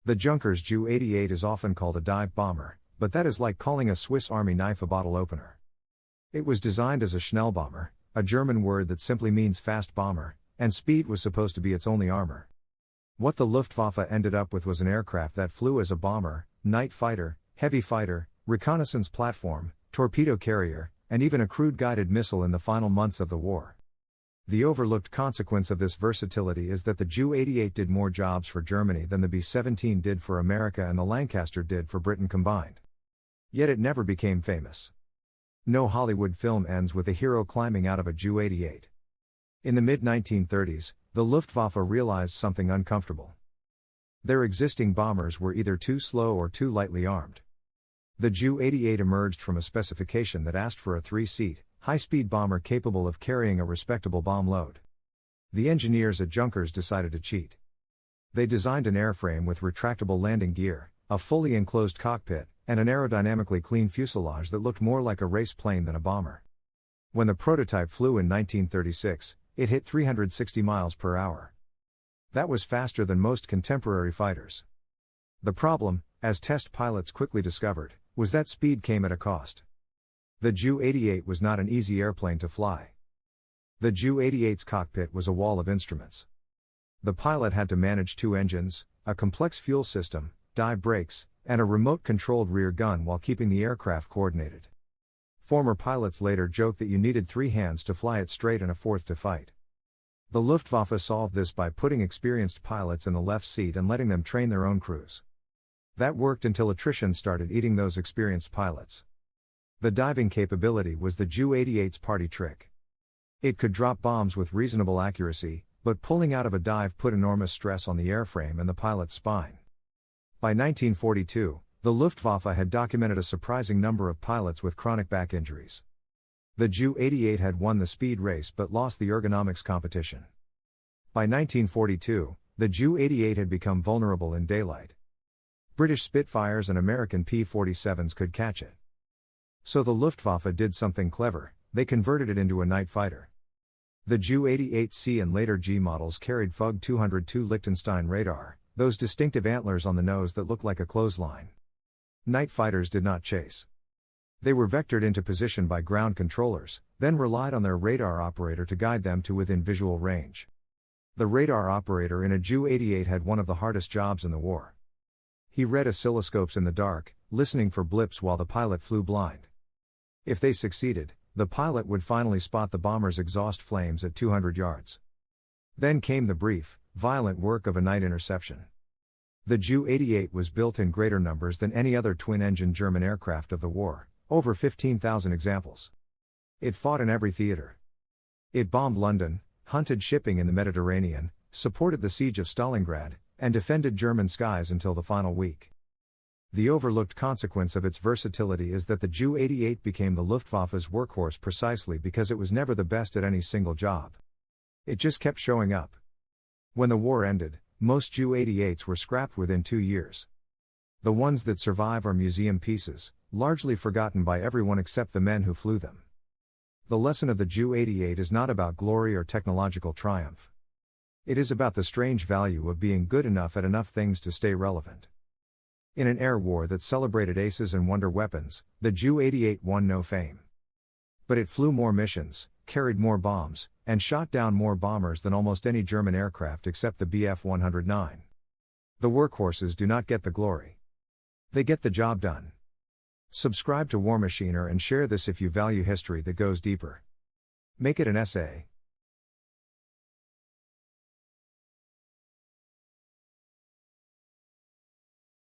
The Junkers Ju-88 is often called a dive bomber, but that is like calling a Swiss Army knife a bottle opener. It was designed as a Schnellbomber, a German word that simply means fast bomber, and speed was supposed to be its only armor. What the Luftwaffe ended up with was an aircraft that flew as a bomber, night fighter, heavy fighter, reconnaissance platform, torpedo carrier, and even a crude guided missile in the final months of the war. The overlooked consequence of this versatility is that the Ju-88 did more jobs for Germany than the B-17 did for America and the Lancaster did for Britain combined. Yet it never became famous. No Hollywood film ends with a hero climbing out of a Ju-88. In the mid-1930s, the Luftwaffe realized something uncomfortable. Their existing bombers were either too slow or too lightly armed. The Ju-88 emerged from a specification that asked for a 3-seat, high-speed bomber capable of carrying a respectable bomb load. The engineers at Junkers decided to cheat. They designed an airframe with retractable landing gear, a fully enclosed cockpit, and an aerodynamically clean fuselage that looked more like a race plane than a bomber. When the prototype flew in 1936, it hit 360 miles per hour. That was faster than most contemporary fighters. The problem, as test pilots quickly discovered, was that speed came at a cost. The Ju-88 was not an easy airplane to fly. The Ju-88's cockpit was a wall of instruments. The pilot had to manage 2 engines, a complex fuel system, dive brakes, and a remote-controlled rear gun while keeping the aircraft coordinated. Former pilots later joked that you needed 3 hands to fly it straight and a 4th to fight. The Luftwaffe solved this by putting experienced pilots in the left seat and letting them train their own crews. That worked until attrition started eating those experienced pilots. The diving capability was the Ju-88's party trick. It could drop bombs with reasonable accuracy, but pulling out of a dive put enormous stress on the airframe and the pilot's spine. By 1942, the Luftwaffe had documented a surprising number of pilots with chronic back injuries. The Ju-88 had won the speed race but lost the ergonomics competition. By 1942, the Ju-88 had become vulnerable in daylight. British Spitfires and American P-47s could catch it. So the Luftwaffe did something clever, they converted it into a night fighter. The Ju-88C and later G models carried FUG 202 Liechtenstein radar, those distinctive antlers on the nose that looked like a clothesline. Night fighters did not chase. They were vectored into position by ground controllers, then relied on their radar operator to guide them to within visual range. The radar operator in a Ju-88 had one of the hardest jobs in the war. He read oscilloscopes in the dark, listening for blips while the pilot flew blind. If they succeeded, the pilot would finally spot the bomber's exhaust flames at 200 yards. Then came the brief, violent work of a night interception. The Ju-88 was built in greater numbers than any other twin-engine German aircraft of the war, over 15,000 examples. It fought in every theater. It bombed London, hunted shipping in the Mediterranean, supported the siege of Stalingrad, and defended German skies until the final week. The overlooked consequence of its versatility is that the Ju-88 became the Luftwaffe's workhorse precisely because it was never the best at any single job. It just kept showing up. When the war ended, most Ju-88s were scrapped within 2 years. The ones that survive are museum pieces, largely forgotten by everyone except the men who flew them. The lesson of the Ju-88 is not about glory or technological triumph. It is about the strange value of being good enough at enough things to stay relevant. In an air war that celebrated aces and wonder weapons, the Ju-88 won no fame. But it flew more missions, carried more bombs, and shot down more bombers than almost any German aircraft except the Bf-109. The workhorses do not get the glory. They get the job done. Subscribe to War Machiner and share this if you value history that goes deeper. Make it an essay.